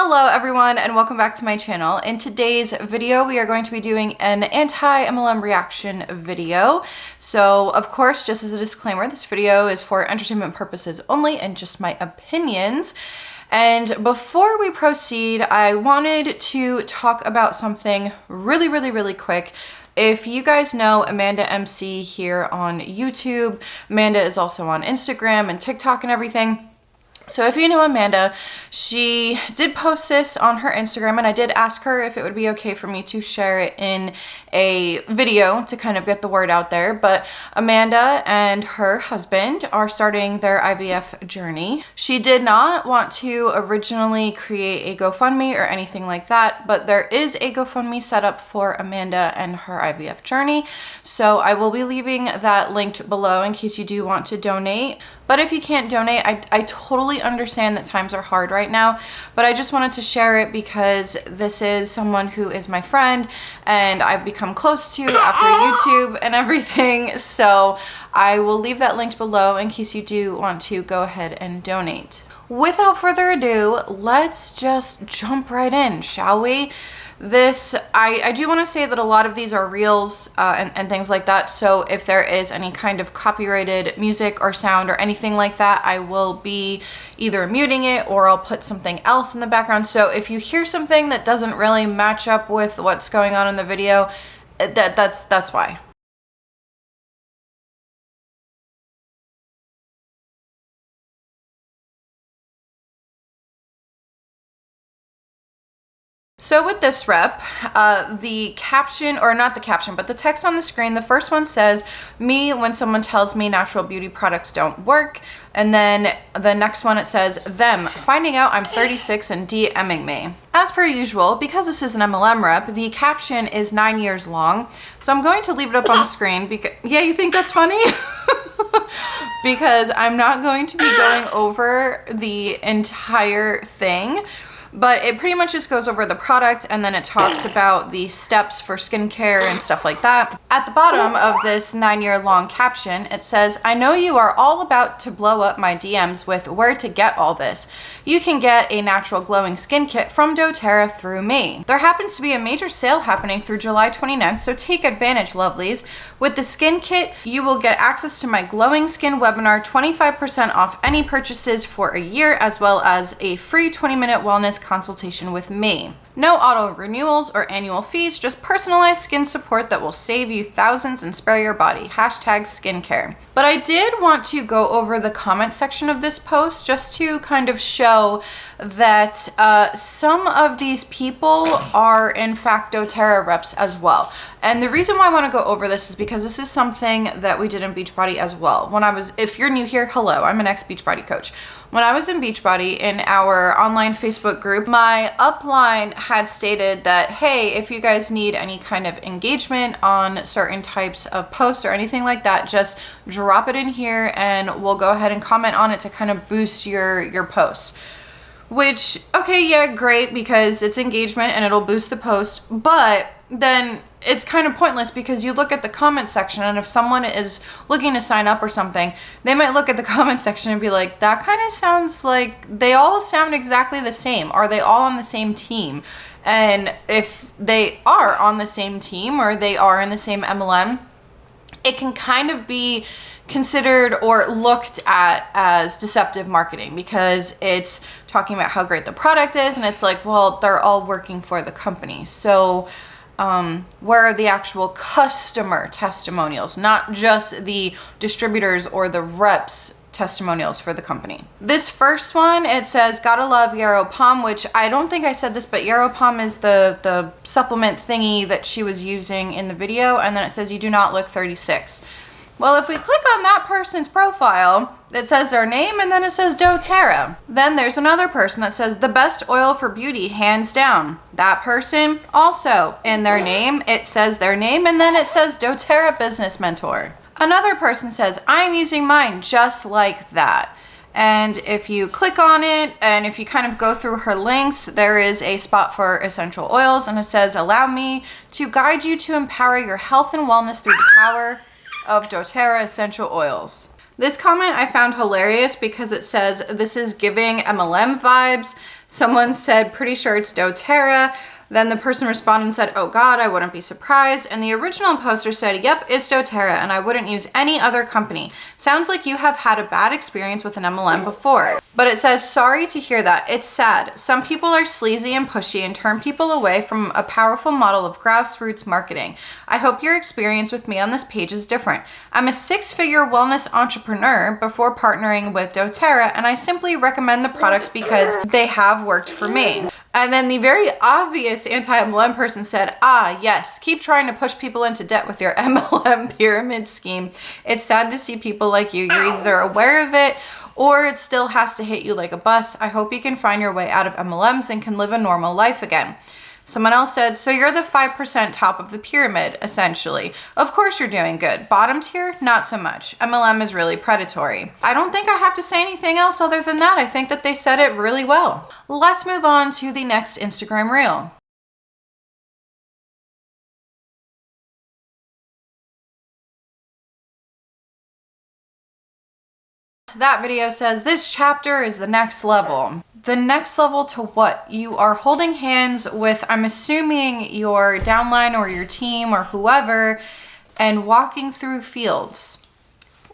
Hello everyone and welcome back to my channel. In today's video we are going to be doing an anti-MLM reaction video. So of course, just as a disclaimer, this video is for entertainment purposes only and just my opinions. And before we proceed, I wanted to talk about something really quick. If you guys know Amanda MC here on YouTube, Amanda is also on Instagram and TikTok and everything. So if you know Amanda, she did post this on her Instagram, and I did ask her if it would be okay for me to share it in a video to kind of get the word out there. But Amanda and her husband are starting their IVF journey. She did not want to originally create a GoFundMe or anything like that, but there is a GoFundMe set up for Amanda and her IVF journey. So I will be leaving that linked below in case you do want to donate. But if you can't donate, I totally understand that times are hard right now, but I just wanted to share it because this is someone who is my friend and I've become close to after YouTube and everything. So I will leave that linked below in case you do want to go ahead and donate. Without further ado, let's just jump right in, shall we? I do want to say that a lot of these are reels and things like that. So if there is any kind of copyrighted music or sound or anything like that, I will be either muting it or I'll put something else in the background. So if you hear something that doesn't really match up with what's going on in the video, that's why. So with this rep, the caption, or not the caption, but the text on the screen, the first one says, "Me when someone tells me natural beauty products don't work." And then the next one, it says, "Them finding out I'm 36 and DMing me." As per usual, because this is an MLM rep, the caption is 9 years long. So I'm going to leave it up on the screen because, yeah, you think that's funny? Because I'm not going to be going over the entire thing. But it pretty much just goes over the product and then it talks about the steps for skincare and stuff like that. At the bottom of this 9-year-long caption, it says, "I know you are all about to blow up my DMs with where to get all this. You can get a natural glowing skin kit from Doterra through me. There happens to be a major sale happening through July 29th, so take advantage, lovelies. With the skin kit, you will get access to my glowing skin webinar, 25% off any purchases for a year, as well as a free 20-minute wellness consultation with me. No auto renewals or annual fees, just personalized skin support that will save you thousands and spare your body. #skincare." But I did want to go over the comment section of this post just to kind of show that some of these people are in fact Doterra reps as well. And the reason why I want to go over this is because this is something that we did in Beachbody as well. If you're new here, hello, I'm an ex-Beachbody coach. When I was in Beachbody in our online Facebook group, my upline had stated that, hey, if you guys need any kind of engagement on certain types of posts or anything like that, just drop it in here and we'll go ahead and comment on it to kind of boost your posts. Which, okay, yeah, great, because it's engagement and it'll boost the post, but then it's kind of pointless because you look at the comment section and if someone is looking to sign up or something, they might look at the comment section and be like, that kind of sounds like they all sound exactly the same. Are they all on the same team? And if they are on the same team or they are in the same MLM, it can kind of be considered or looked at as deceptive marketing because it's talking about how great the product is and it's like, well, they're all working for the company. So where are the actual customer testimonials, not just the distributors or the reps testimonials for the company? This first one, it says, "Gotta love Yarrow Palm," which I don't think I said this, but Yarrow Palm is the supplement thingy that she was using in the video. And then it says, "You do not look 36. Well, if we click on that person's profile, it says their name and then it says Doterra. Then there's another person that says, "The best oil for beauty, hands down." That person also, in their name, it says their name and then it says Doterra Business Mentor. Another person says, "I'm using mine just like that." And if you click on it and if you kind of go through her links, there is a spot for essential oils and it says, "Allow me to guide you to empower your health and wellness through the power of Doterra essential oils." This comment I found hilarious because it says, this is giving MLM vibes. Someone said, pretty sure it's Doterra. Then the person responded and said, oh God, I wouldn't be surprised. And the original poster said, yep, it's Doterra and I wouldn't use any other company. Sounds like you have had a bad experience with an MLM before. But it says, sorry to hear that. It's sad. Some people are sleazy and pushy and turn people away from a powerful model of grassroots marketing. I hope your experience with me on this page is different. I'm a 6-figure wellness entrepreneur before partnering with Doterra, and I simply recommend the products because they have worked for me. And then the very obvious anti-MLM person said, ah, yes, keep trying to push people into debt with your MLM pyramid scheme. It's sad to see people like you. You're either aware of it or it still has to hit you like a bus. I hope you can find your way out of MLMs and can live a normal life again. Someone else said, so you're the 5% top of the pyramid, essentially. Of course you're doing good. Bottom tier, not so much. MLM is really predatory. I don't think I have to say anything else other than that. I think that they said it really well. Let's move on to the next Instagram reel. That video says, this chapter is the next level. The next level to what? You are holding hands with, I'm assuming, your downline or your team or whoever, and walking through fields.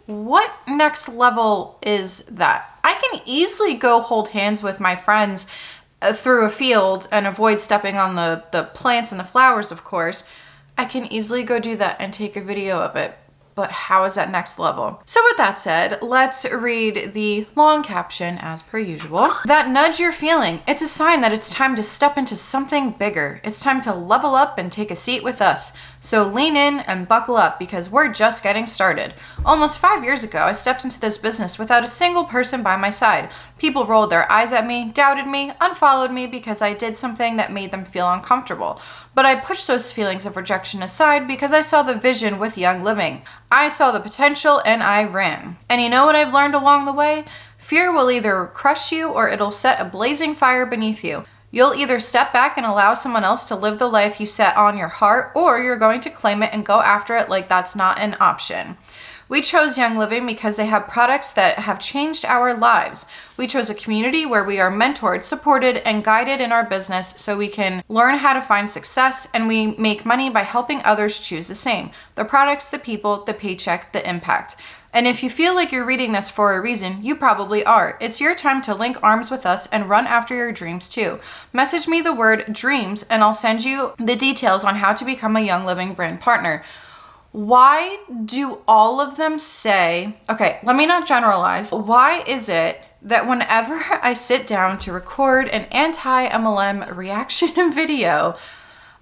What next level is that? I can easily go hold hands with my friends through a field and avoid stepping on the plants and the flowers, of course. I can easily go do that and take a video of it. But how is that next level? So with that said, let's read the long caption as per usual. That nudge you're feeling, it's a sign that it's time to step into something bigger. It's time to level up and take a seat with us. So lean in and buckle up because we're just getting started. Almost 5 years ago, I stepped into this business without a single person by my side. People rolled their eyes at me, doubted me, unfollowed me because I did something that made them feel uncomfortable. But I pushed those feelings of rejection aside because I saw the vision with Young Living. I saw the potential and I ran. And you know what I've learned along the way? Fear will either crush you or it'll set a blazing fire beneath you. You'll either step back and allow someone else to live the life you set on your heart, or you're going to claim it and go after it like that's not an option. We chose Young Living because they have products that have changed our lives. We chose a community where we are mentored, supported, and guided in our business so we can learn how to find success, and we make money by helping others choose the same. The products, the people, the paycheck, the impact. And if you feel like you're reading this for a reason, you probably are. It's your time to link arms with us and run after your dreams too. Message me the word dreams and I'll send you the details on how to become a Young Living brand partner. Why do all of them say, okay, let me not generalize. Why is it that whenever I sit down to record an anti-MLM reaction video,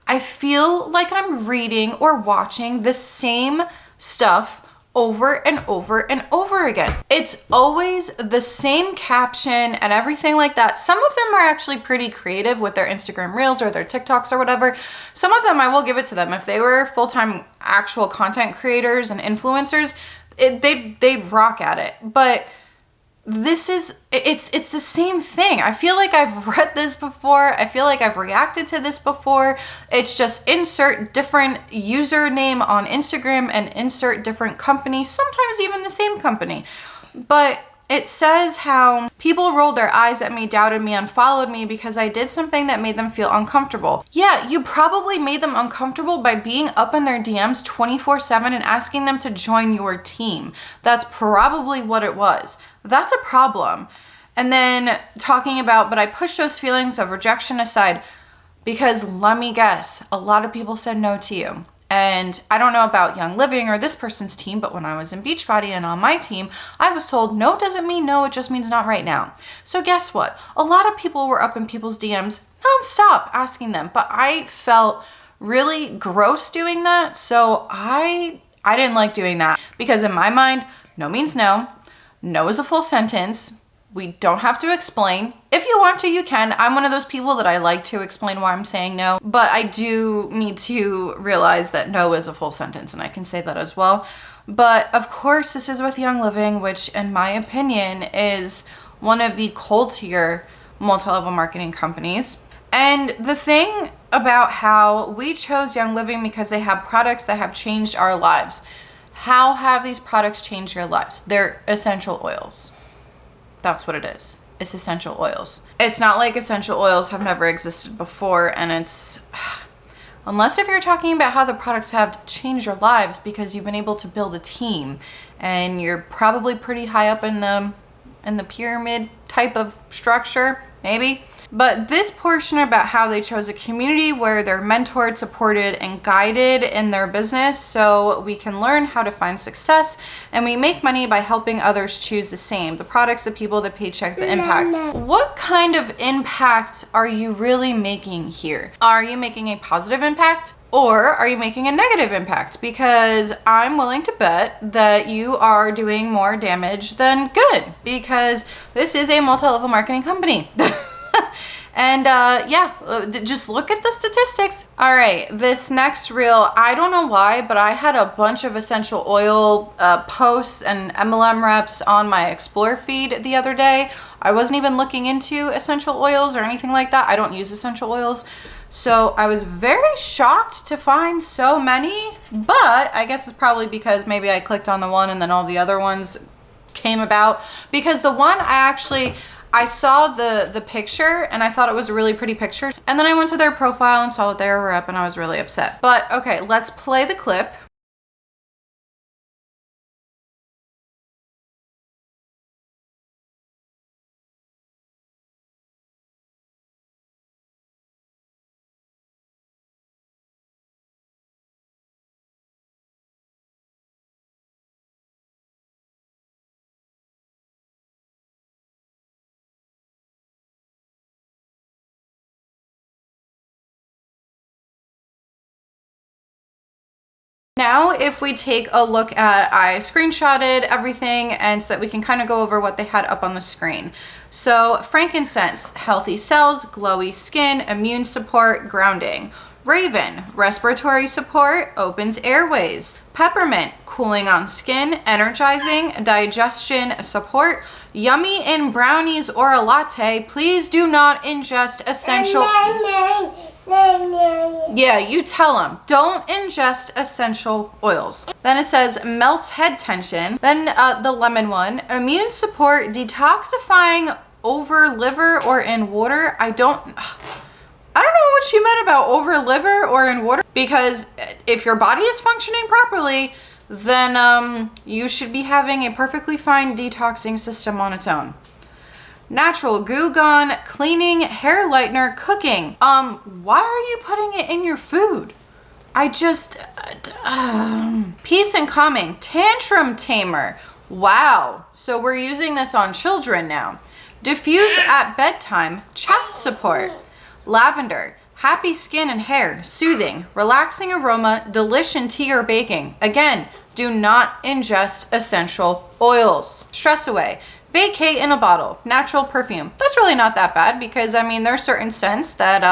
I feel like I'm reading or watching the same stuff over and over and over again? It's always the same caption and everything like that. Some of them are actually pretty creative with their Instagram reels or their TikToks or whatever. Some of them, I will give it to them. If they were full-time actual content creators and influencers, they'd rock at it. But this is, it's the same thing. I feel like I've read this before. I feel like I've reacted to this before. It's just insert different username on Instagram and insert different company, sometimes even the same company. But it says how people rolled their eyes at me, doubted me, unfollowed me because I did something that made them feel uncomfortable. Yeah, you probably made them uncomfortable by being up in their DMs 24/7 and asking them to join your team. That's probably what it was. That's a problem. And then talking about, but I pushed those feelings of rejection aside because let me guess, a lot of people said no to you. And I don't know about Young Living or this person's team, but when I was in Beachbody and on my team, I was told no doesn't mean no, it just means not right now. So guess what? A lot of people were up in people's DMs nonstop asking them, but I felt really gross doing that. So I didn't like doing that because in my mind, no means no. No is a full sentence. We don't have to explain. If you want to, you can. I'm one of those people that I like to explain why I'm saying no, but I do need to realize that no is a full sentence, and I can say that as well. But of course, this is with Young Living, which in my opinion is one of the cold tier multi-level marketing companies. And the thing about how we chose Young Living because they have products that have changed our lives. How have these products changed your lives? They're essential oils. That's what it is. It's essential oils. It's not like essential oils have never existed before, and it's, unless if you're talking about how the products have changed your lives because you've been able to build a team and you're probably pretty high up in the pyramid type of structure, maybe. But this portion about how they chose a community where they're mentored, supported, and guided in their business so we can learn how to find success, and we make money by helping others choose the same. The products, the people, the paycheck, the impact. What kind of impact are you really making here? Are you making a positive impact? Or are you making a negative impact? Because I'm willing to bet that you are doing more damage than good, because this is a multi-level marketing company. And just look at the statistics. All right, this next reel, I don't know why, but I had a bunch of essential oil posts and MLM reps on my Explore feed the other day. I wasn't even looking into essential oils or anything like that. I don't use essential oils. So I was very shocked to find so many, but I guess it's probably because maybe I clicked on the one and then all the other ones came about. Because the one I saw the picture and I thought it was a really pretty picture. And then I went to their profile and saw that they were up and I was really upset. But okay, let's play the clip. Now, if we take a look at, I screenshotted everything and so that we can kind of go over what they had up on the screen. So frankincense, healthy cells, glowy skin, immune support, grounding. Raven, respiratory support, opens airways. Peppermint, cooling on skin, energizing, digestion support. Yummy in brownies or a latte. Please do not ingest essential... Yeah, you tell them. Don't ingest essential oils. Then it says melts head tension. Then the lemon one, immune support, detoxifying over liver or in water. I don't know what she meant about over liver or in water, because if your body is functioning properly, then you should be having a perfectly fine detoxing system on its own. Natural Goo Gone, cleaning, hair lightener, cooking. Why are you putting it in your food? Peace and calming, tantrum tamer. Wow. So we're using this on children now. Diffuse at bedtime, chest support. Lavender, happy skin and hair, soothing, relaxing aroma, delish in tea or baking. Again, do not ingest essential oils. Stress away. Vacate in a bottle, natural perfume. That's really not that bad, because I mean, there's certain scents that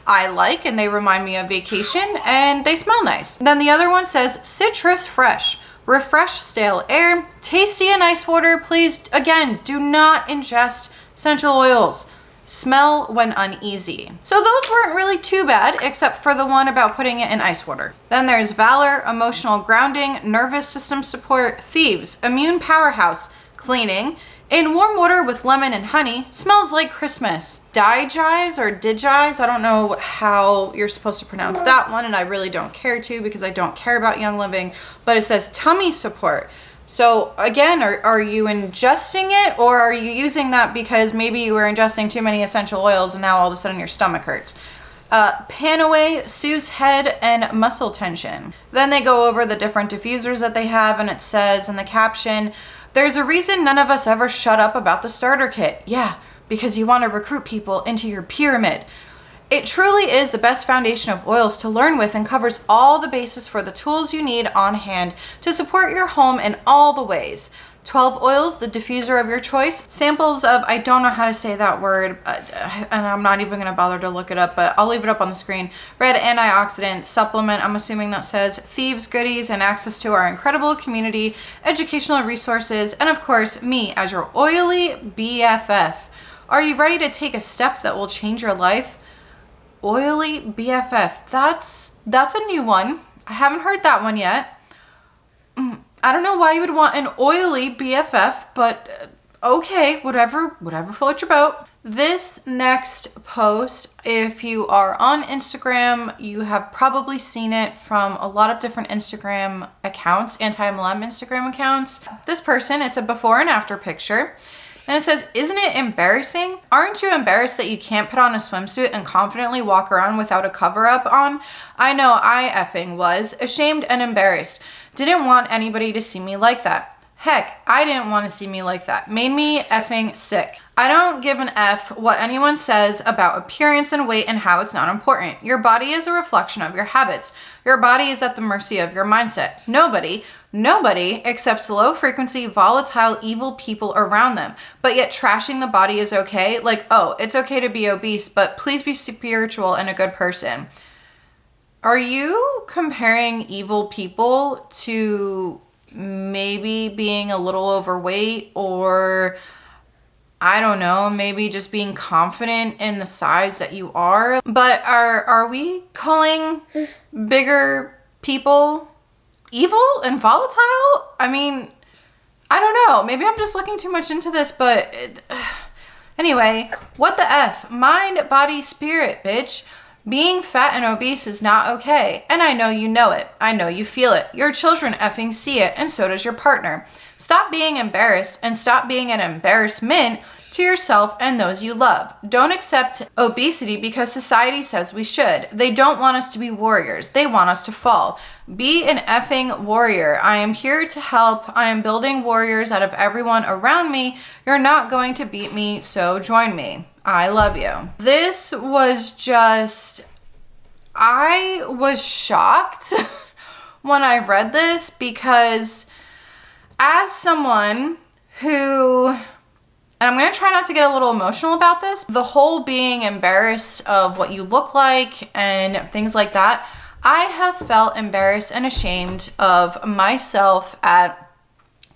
I like and they remind me of vacation and they smell nice. Then the other one says citrus fresh, refresh stale air, tasty in ice water. Please, again, do not ingest essential oils. Smell when uneasy. So those weren't really too bad, except for the one about putting it in ice water. Then there's valor, emotional grounding, nervous system support, thieves, immune powerhouse, cleaning, in warm water with lemon and honey, smells like Christmas. Digize or Digize, I don't know how you're supposed to pronounce that one, and I really don't care to, because I don't care about Young Living, but it says tummy support. So again, are you ingesting it, or are you using that because maybe you were ingesting too many essential oils and now all of a sudden your stomach hurts? Panaway, soothes head and muscle tension. Then they go over the different diffusers that they have, and it says in the caption, there's a reason none of us ever shut up about the starter kit. Yeah, because you want to recruit people into your pyramid. It truly is the best foundation of oils to learn with and covers all the bases for the tools you need on hand to support your home in all the ways. 12 oils, the diffuser of your choice. Samples of, I don't know how to say that word, and I'm not even going to bother to look it up, but I'll leave it up on the screen. Red antioxidant supplement, I'm assuming that says thieves, goodies, and access to our incredible community, educational resources, and of course, me as your oily BFF. Are you ready to take a step that will change your life? Oily BFF. That's a new one. I haven't heard that one yet. I don't know why you would want an oily BFF, but okay, whatever floats your boat. This next post, if you are on Instagram, you have probably seen it from a lot of different Instagram accounts, antimlm Instagram accounts. This person, it's a before and after picture. And it says, isn't it embarrassing? Aren't you embarrassed that you can't put on a swimsuit and confidently walk around without a cover up on? I know I effing was. Ashamed and embarrassed. Didn't want anybody to see me like that. Heck, I didn't want to see me like that. Made me effing sick. I don't give an F what anyone says about appearance and weight and how it's not important. Your body is a reflection of your habits. Your body is at the mercy of your mindset. Nobody accepts low frequency, volatile, evil people around them. But yet trashing the body is okay. Like, oh, it's okay to be obese, but please be spiritual and a good person. Are you comparing evil people to maybe being a little overweight, or I don't know, maybe just being confident in the size that you are? But are we calling bigger people evil and volatile? I mean, I don't know. Maybe I'm just looking too much into this, but anyway, what the F? Mind, body, spirit, bitch. Being fat and obese is not okay. And I know you know it. I know you feel it. Your children effing see it, and so does your partner. Stop being embarrassed and stop being an embarrassment to yourself and those you love. Don't accept obesity because society says we should. They don't want us to be warriors. They want us to fall. Be an effing warrior. I am here to help. I am building warriors out of everyone around me. You're not going to beat me, so join me. I love you. This was just, I was shocked when I read this, because as someone who, and I'm going to try not to get a little emotional about this, the whole being embarrassed of what you look like and things like that, I have felt embarrassed and ashamed of myself at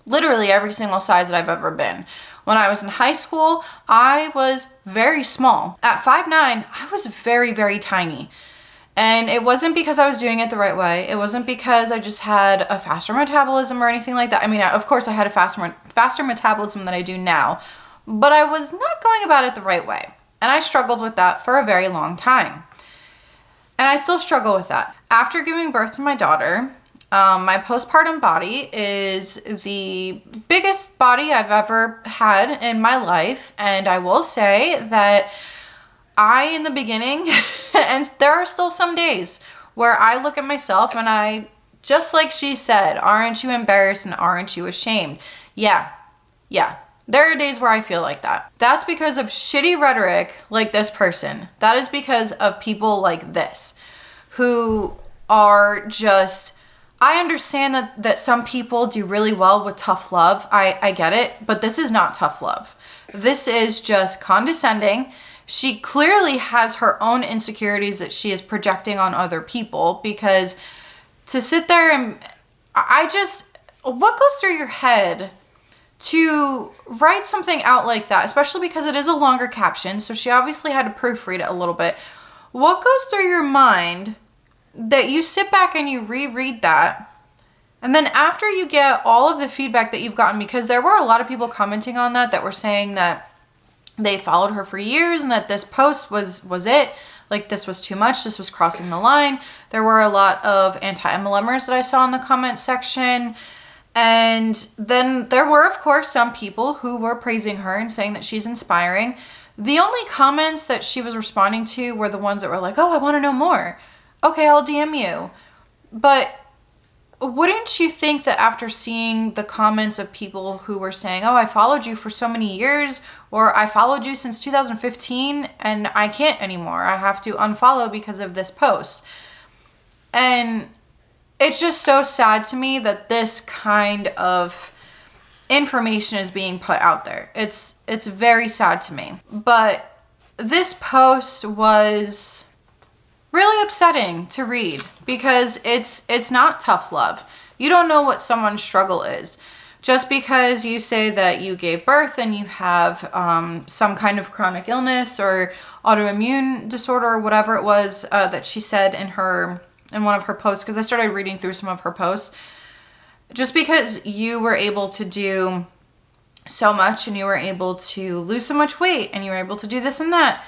literally every single size that I've ever been. When I was in high school, I was very small. At 5'9", I was very, very tiny. And it wasn't because I was doing it the right way. It wasn't because I just had a faster metabolism or anything like that. I mean, of course I had a faster metabolism than I do now, but I was not going about it the right way. And I struggled with that for a very long time. And I still struggle with that. After giving birth to my daughter, my postpartum body is the biggest body I've ever had in my life. And I will say that in the beginning, and there are still some days where I look at myself and I, just like she said, aren't you embarrassed and aren't you ashamed? Yeah. There are days where I feel like that. That's because of shitty rhetoric like this person. That is because of people like this who are just, I understand that some people do really well with tough love. I get it, but this is not tough love. This is just condescending. She clearly has her own insecurities that she is projecting on other people, because to sit there and what goes through your head to write something out like that, especially because it is a longer caption, so she obviously had to proofread it a little bit. What goes through your mind that you sit back and you reread that, and then after you get all of the feedback that you've gotten, because there were a lot of people commenting on that were saying that they followed her for years and that this post was it, like this was too much, this was crossing the line. There were a lot of anti-MLMers that I saw in the comment section. And then there were, of course, some people who were praising her and saying that she's inspiring. The only comments that she was responding to were the ones that were like, oh, I want to know more. Okay, I'll DM you. But wouldn't you think that after seeing the comments of people who were saying, oh, I followed you for so many years, or I followed you since 2015 and I can't anymore, I have to unfollow because of this post. And it's just so sad to me that this kind of information is being put out there. It's very sad to me. But this post was really upsetting to read, because it's not tough love. You don't know what someone's struggle is. Just because you say that you gave birth and you have some kind of chronic illness or autoimmune disorder or whatever it was that she said in one of her posts, because I started reading through some of her posts, Just because you were able to do so much and you were able to lose so much weight and you were able to do this and that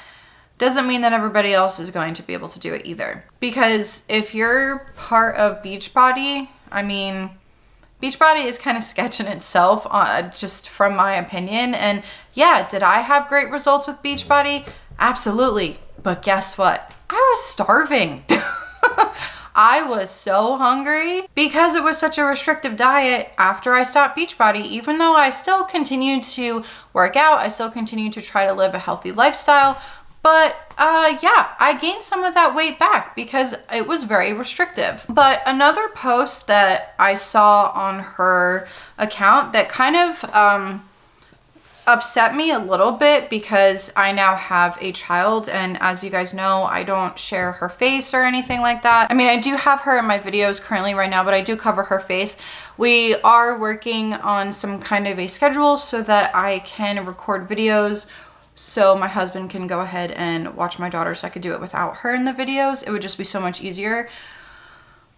doesn't mean that everybody else is going to be able to do it either. Because if you're part of Beachbody, I mean, Beachbody is kind of sketch in itself, just from my opinion. And yeah, did I have great results with Beachbody? Absolutely. But guess what? I was starving. I was so hungry because it was such a restrictive diet after I stopped Beachbody. Even though I still continued to work out, I still continued to try to live a healthy lifestyle. But yeah, I gained some of that weight back because it was very restrictive. But another post that I saw on her account that kind of upset me a little bit, because I now have a child, and as you guys know, I don't share her face or anything like that. I mean, I do have her in my videos currently right now, but I do cover her face. We are working on some kind of a schedule so that I can record videos so my husband can go ahead and watch my daughter, so I could do it without her in the videos. It would just be so much easier.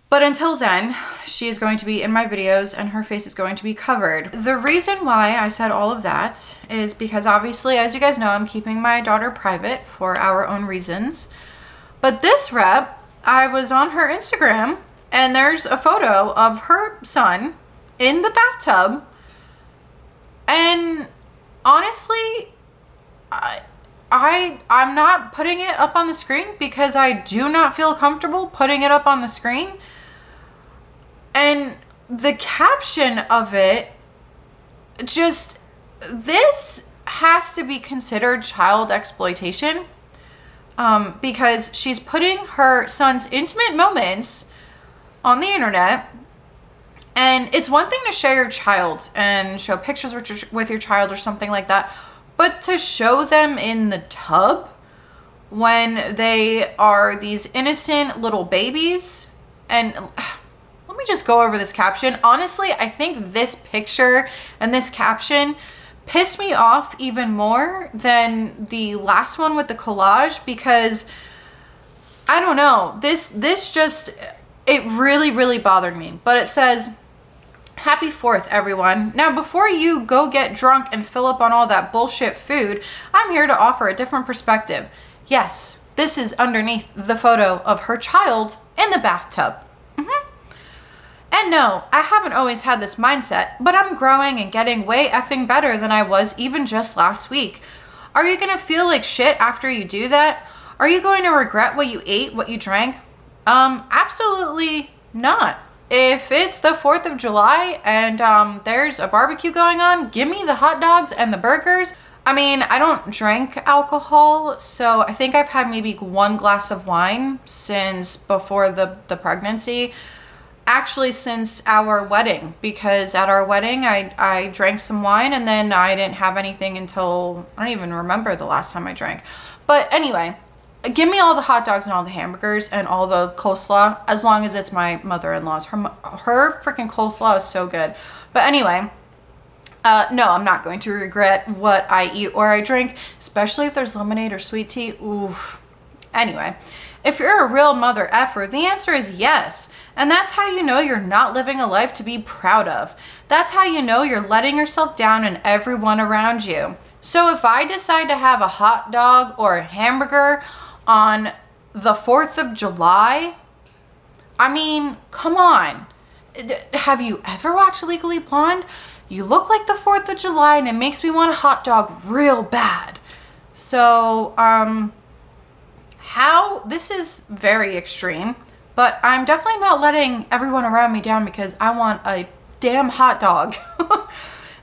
But until then, she is going to be in my videos and her face is going to be covered. The reason why I said all of that is because obviously, as you guys know, I'm keeping my daughter private for our own reasons. But this rep, I was on her Instagram and there's a photo of her son in the bathtub. And honestly, I'm not putting it up on the screen because I do not feel comfortable putting it up on the screen. And the caption of it, just, this has to be considered child exploitation, because she's putting her son's intimate moments on the internet. And it's one thing to share your child and show pictures with your child or something like that, but to show them in the tub when they are these innocent little babies. And let me just go over this caption. Honestly, I think this picture and this caption pissed me off even more than the last one with the collage, because I don't know, this just, it really bothered me. But it says, "Happy 4th, everyone. Now, before you go get drunk and fill up on all that bullshit food, I'm here to offer a different perspective." Yes, this is underneath the photo of her child in the bathtub. And no, I haven't always had this mindset, but I'm growing and getting way effing better than I was even just last week. Are you gonna feel like shit after you do that? Are you going to regret what you ate, what you drank? Absolutely not. If it's the 4th of July and there's a barbecue going on, give me the hot dogs and the burgers. I mean, I don't drink alcohol, so I think I've had maybe 1 glass of wine since before the pregnancy. Actually, since our wedding, because at our wedding, I drank some wine and then I didn't have anything until, I don't even remember the last time I drank. But anyway, give me all the hot dogs and all the hamburgers and all the coleslaw, as long as it's my mother-in-law's. Her freaking coleslaw is so good. But anyway, no, I'm not going to regret what I eat or I drink, especially if there's lemonade or sweet tea. Oof. Anyway, if you're a real mother effer, the answer is yes. And that's how you know you're not living a life to be proud of. That's how you know you're letting yourself down and everyone around you. So if I decide to have a hot dog or a hamburger on the 4th of July, I mean, come on. Have you ever watched Legally Blonde? You look like the 4th of July and it makes me want a hot dog real bad. So, this is very extreme, but I'm definitely not letting everyone around me down because I want a damn hot dog.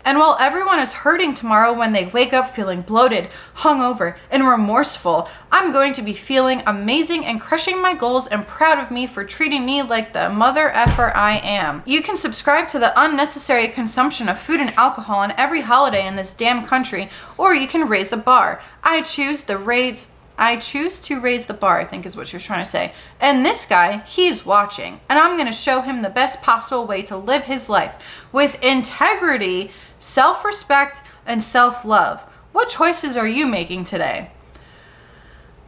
And while everyone is hurting tomorrow when they wake up feeling bloated, hungover, and remorseful, I'm going to be feeling amazing and crushing my goals and proud of me for treating me like the mother effer I am. You can subscribe to the unnecessary consumption of food and alcohol on every holiday in this damn country, or you can raise the bar. I choose to raise the bar, I think is what she was trying to say. And this guy, he's watching. And I'm going to show him the best possible way to live his life with integrity, self-respect, and self-love. What choices are you making today?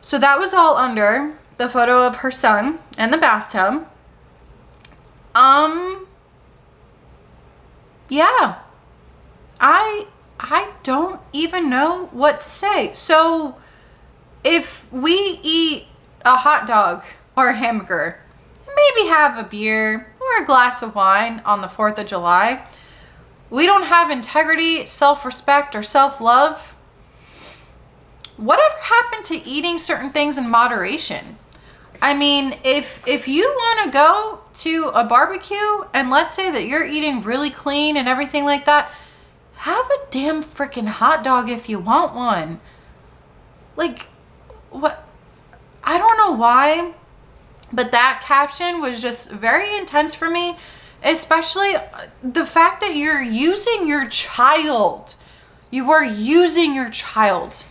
So that was all under the photo of her son in the bathtub. Yeah. I don't even know what to say. So if we eat a hot dog or a hamburger, maybe have a beer or a glass of wine on the 4th of July, we don't have integrity, self-respect, or self-love. Whatever happened to eating certain things in moderation? I mean, if you want to go to a barbecue and let's say that you're eating really clean and everything like that, have a damn freaking hot dog if you want one. Like, what? I don't know why, but that caption was just very intense for me, especially the fact that you're using your child. You are using your child.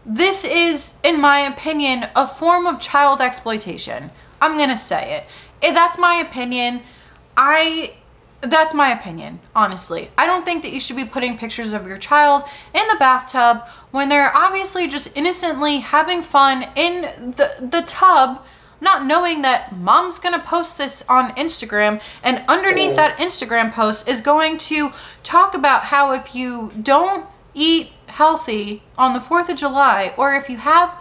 This is, in my opinion, a form of child exploitation. I'm going to say it. That's my opinion. That's my opinion, honestly. I don't think that you should be putting pictures of your child in the bathtub when they're obviously just innocently having fun in the tub, not knowing that mom's gonna post this on Instagram, and underneath that Instagram post is going to talk about how if you don't eat healthy on the 4th of July, or if you have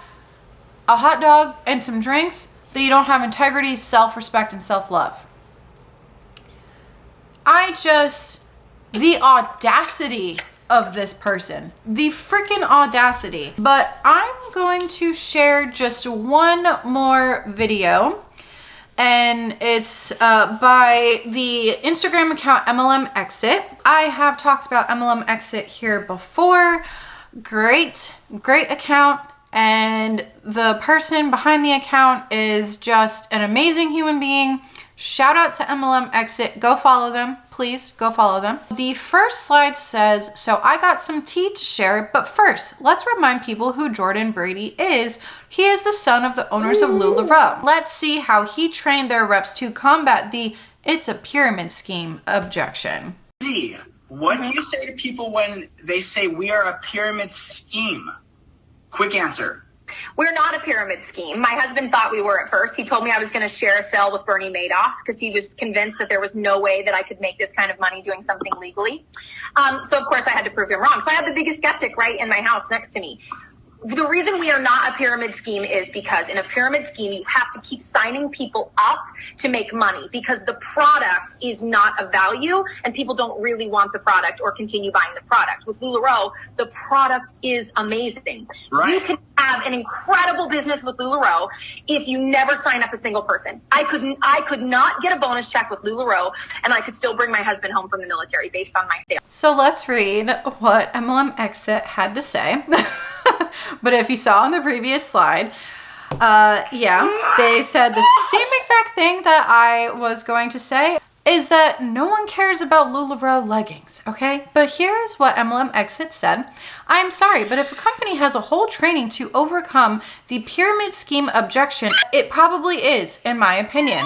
a hot dog and some drinks, that you don't have integrity, self-respect, and self-love. The audacity of this person, the freaking audacity. But I'm going to share just one more video, and it's by the Instagram account MLM Exit. I have talked about MLM Exit here before. Great account, and the person behind the account is just an amazing human being. Shout out to MLM Exit. Go follow them. Please go follow them. The first slide says, so I got some tea to share, but first, let's remind people who Jordan Brady is. He is the son of the owners of Lularoe. Let's see how he trained their reps to combat the "it's a pyramid scheme" objection. What do you say to people when they say we are a pyramid scheme? Quick answer. We're not a pyramid scheme. My husband thought we were at first. He told me I was going to share a cell with Bernie Madoff because he was convinced that there was no way that I could make this kind of money doing something legally. So, of course, I had to prove him wrong. So I have the biggest skeptic right in my house next to me. The reason we are not a pyramid scheme is because in a pyramid scheme, you have to keep signing people up to make money because the product is not of value and people don't really want the product or continue buying the product. With Lularoe, the product is amazing. Right. You can have an incredible business with Lularoe if you never sign up a single person. I could not get a bonus check with Lularoe, and I could still bring my husband home from the military based on my sales. So let's read what MLM Exit had to say. But if you saw on the previous slide, they said the same exact thing that I was going to say, is that no one cares about Lularoe leggings, okay? But here's what MLM Exit said. I'm sorry, but if a company has a whole training to overcome the pyramid scheme objection, it probably is, in my opinion.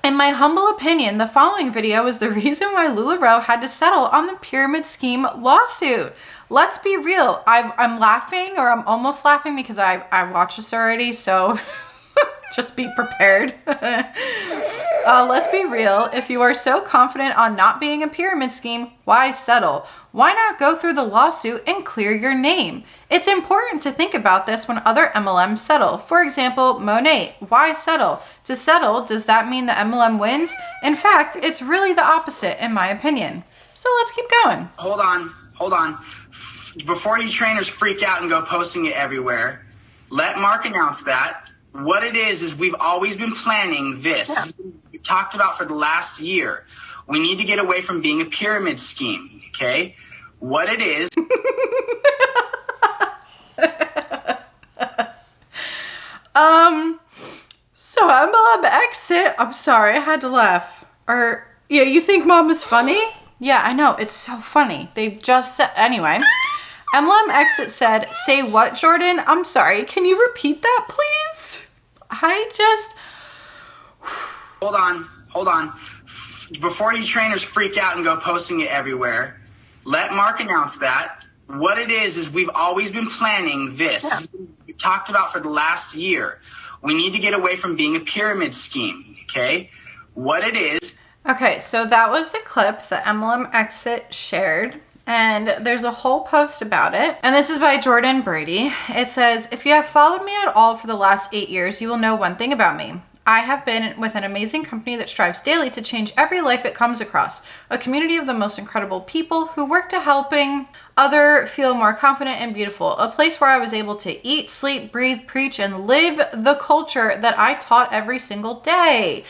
In my humble opinion, the following video is the reason why Lularoe had to settle on the pyramid scheme lawsuit. Let's be real. I'm laughing, or I'm almost laughing because I watched this already, so just be prepared. Let's be real. If you are so confident on not being a pyramid scheme, why settle? Why not go through the lawsuit and clear your name? It's important to think about this when other MLMs settle. For example, Monet, why settle? To settle, does that mean the MLM wins? In fact, it's really the opposite, in my opinion. So let's keep going. Hold on. Before you trainers freak out and go posting it everywhere, let Mark announce that. What it is we've always been planning this. Yeah. We talked about for the last year. We need to get away from being a pyramid scheme, okay? What it is... So MLM Exit, I'm sorry, I had to laugh. You think Mom is funny? Yeah, I know, it's so funny. They just said, anyway. MLM Exit said, say what, Jordan? I'm sorry, can you repeat that, please? Hold on. Before you trainers freak out and go posting it everywhere, let Mark announce that. What it is we've always been planning this. Yeah. We talked about for the last year. We need to get away from being a pyramid scheme, okay? What it is... Okay, so that was the clip that MLM Exit shared. And there's a whole post about it. And this is by Jordan Brady. It says, if you have followed me at all for the last 8 years, you will know one thing about me. I have been with an amazing company that strives daily to change every life it comes across. A community of the most incredible people who work to helping other feel more confident and beautiful. A place where I was able to eat, sleep, breathe, preach, and live the culture that I taught every single day.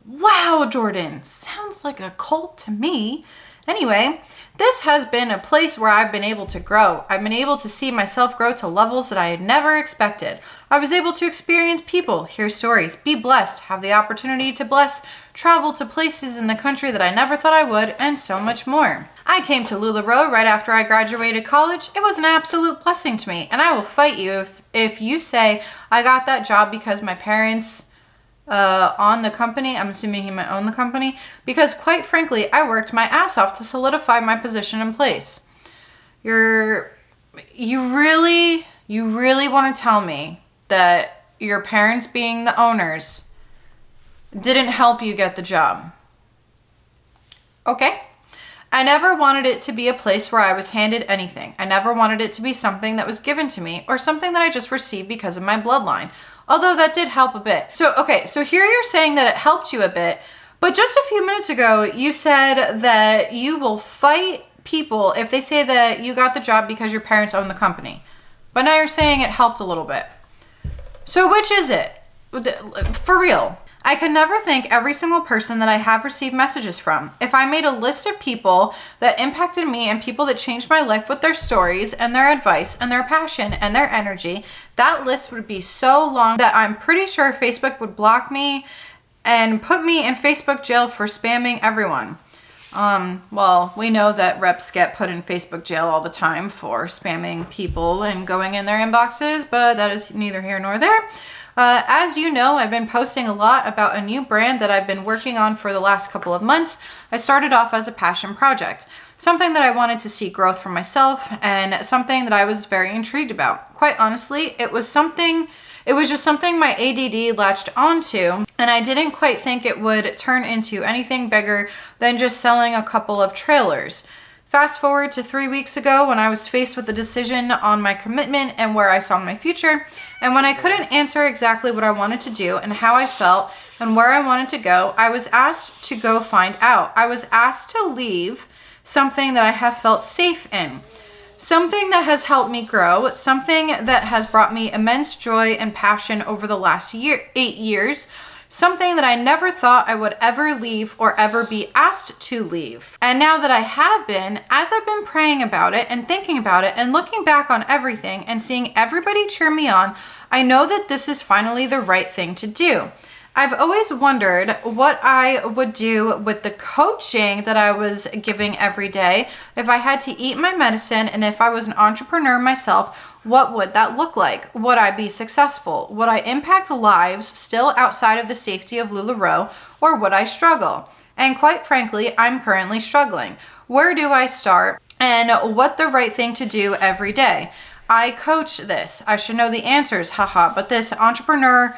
Wow, Jordan, sounds like a cult to me. Anyway, this has been a place where I've been able to grow. I've been able to see myself grow to levels that I had never expected. I was able to experience people, hear stories, be blessed, have the opportunity to bless, travel to places in the country that I never thought I would, and so much more. I came to Lularoe right after I graduated college. It was an absolute blessing to me, and I will fight you if you say I got that job because my parents on the company. I'm assuming he might own the company, because quite frankly, I worked my ass off to solidify my position in place. You really want to tell me that your parents being the owners didn't help you get the job? Okay. I never wanted it to be a place where I was handed anything. I never wanted it to be something that was given to me or something that I just received because of my bloodline. Although that did help a bit. So here you're saying that it helped you a bit, but just a few minutes ago, you said that you will fight people if they say that you got the job because your parents own the company. But now you're saying it helped a little bit. So which is it? For real. I could never thank every single person that I have received messages from. If I made a list of people that impacted me and people that changed my life with their stories and their advice and their passion and their energy, that list would be so long that I'm pretty sure Facebook would block me and put me in Facebook jail for spamming everyone. Well, we know that reps get put in Facebook jail all the time for spamming people and going in their inboxes, but that is neither here nor there. As you know, I've been posting a lot about a new brand that I've been working on for the last couple of months. I started off as a passion project, something that I wanted to see growth for myself and something that I was very intrigued about. Quite honestly, it was just something my ADD latched onto, and I didn't quite think it would turn into anything bigger than just selling a couple of trailers. Fast forward to 3 weeks ago when I was faced with a decision on my commitment and where I saw my future, and when I couldn't answer exactly what I wanted to do and how I felt and where I wanted to go, I was asked to go find out. I was asked to leave something that I have felt safe in, something that has helped me grow, something that has brought me immense joy and passion over the last 8 years, something that I never thought I would ever leave or ever be asked to leave. And now that I have been, as I've been praying about it and thinking about it and looking back on everything and seeing everybody cheer me on, I know that this is finally the right thing to do. I've always wondered what I would do with the coaching that I was giving every day if I had to eat my medicine, and if I was an entrepreneur myself, what would that look like? Would I be successful? Would I impact lives still outside of the safety of Lularoe, or would I struggle? And quite frankly, I'm currently struggling. Where do I start, and what the right thing to do every day? I coach this. I should know the answers, haha, but this entrepreneur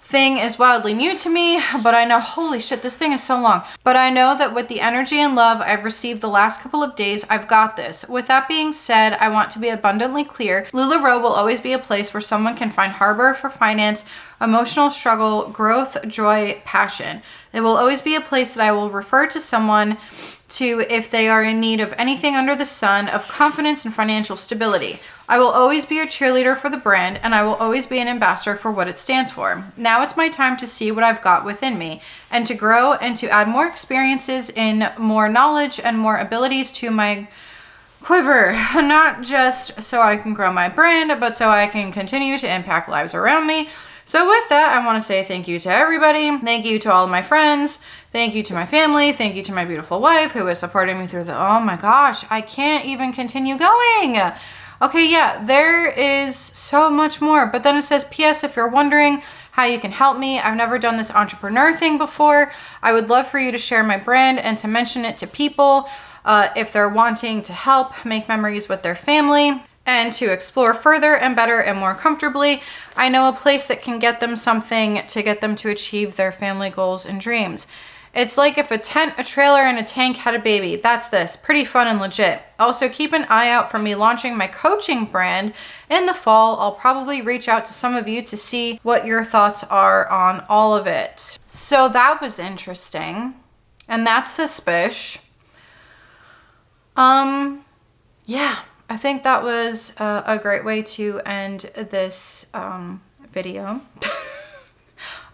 thing is wildly new to me, but I know, holy shit, this thing is so long. But I know that with the energy and love I've received the last couple of days, I've got this. With that being said, I want to be abundantly clear. Lularoe will always be a place where someone can find harbor for finance, emotional struggle, growth, joy, passion. It will always be a place that I will refer to someone to if they are in need of anything under the sun of confidence and financial stability. I will always be a cheerleader for the brand, and I will always be an ambassador for what it stands for. Now it's my time to see what I've got within me and to grow and to add more experiences in more knowledge and more abilities to my quiver, not just so I can grow my brand, but so I can continue to impact lives around me. So with that, I want to say thank you to everybody. Thank you to all of my friends. Thank you to my family. Thank you to my beautiful wife who is supporting me through oh my gosh, I can't even continue going. Okay, yeah, there is so much more. But then it says, P.S. if you're wondering how you can help me, I've never done this entrepreneur thing before. I would love for you to share my brand and to mention it to people if they're wanting to help make memories with their family and to explore further and better and more comfortably. I know a place that can get them something to get them to achieve their family goals and dreams. It's like if a tent, a trailer, and a tank had a baby. That's this. Pretty fun and legit. Also, keep an eye out for me launching my coaching brand in the fall. I'll probably reach out to some of you to see what your thoughts are on all of it. So that was interesting. And that's suspicious. Yeah, I think that was a great way to end this video.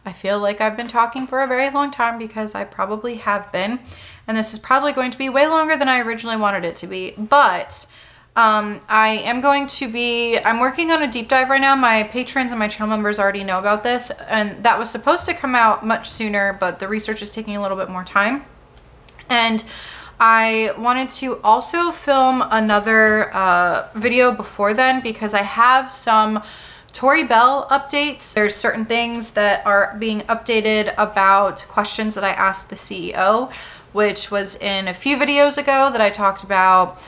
I feel like I've been talking for a very long time because I probably have been, and this is probably going to be way longer than I originally wanted it to be, but I'm working on a deep dive right now. My patrons and my channel members already know about this, and that was supposed to come out much sooner, but the research is taking a little bit more time. And I wanted to also film another video before then because I have some Tori Bell updates. There's certain things that are being updated about questions that I asked the CEO, which was in a few videos ago that I talked about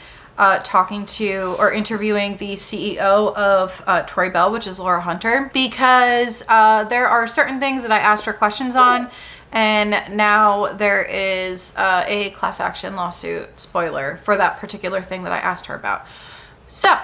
talking to or interviewing the CEO of Tori Bell, which is Laura Hunter, because there are certain things that I asked her questions on, and now there is a class action lawsuit, spoiler, for that particular thing that I asked her about. So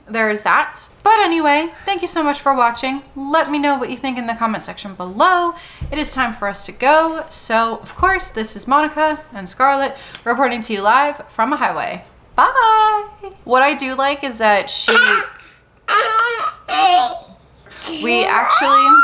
there's that. But anyway, thank you so much for watching. Let me know what you think in the comment section below. It is time for us to go. So, of course, this is Monica and Scarlett reporting to you live from a highway. Bye! What I do like is that we actually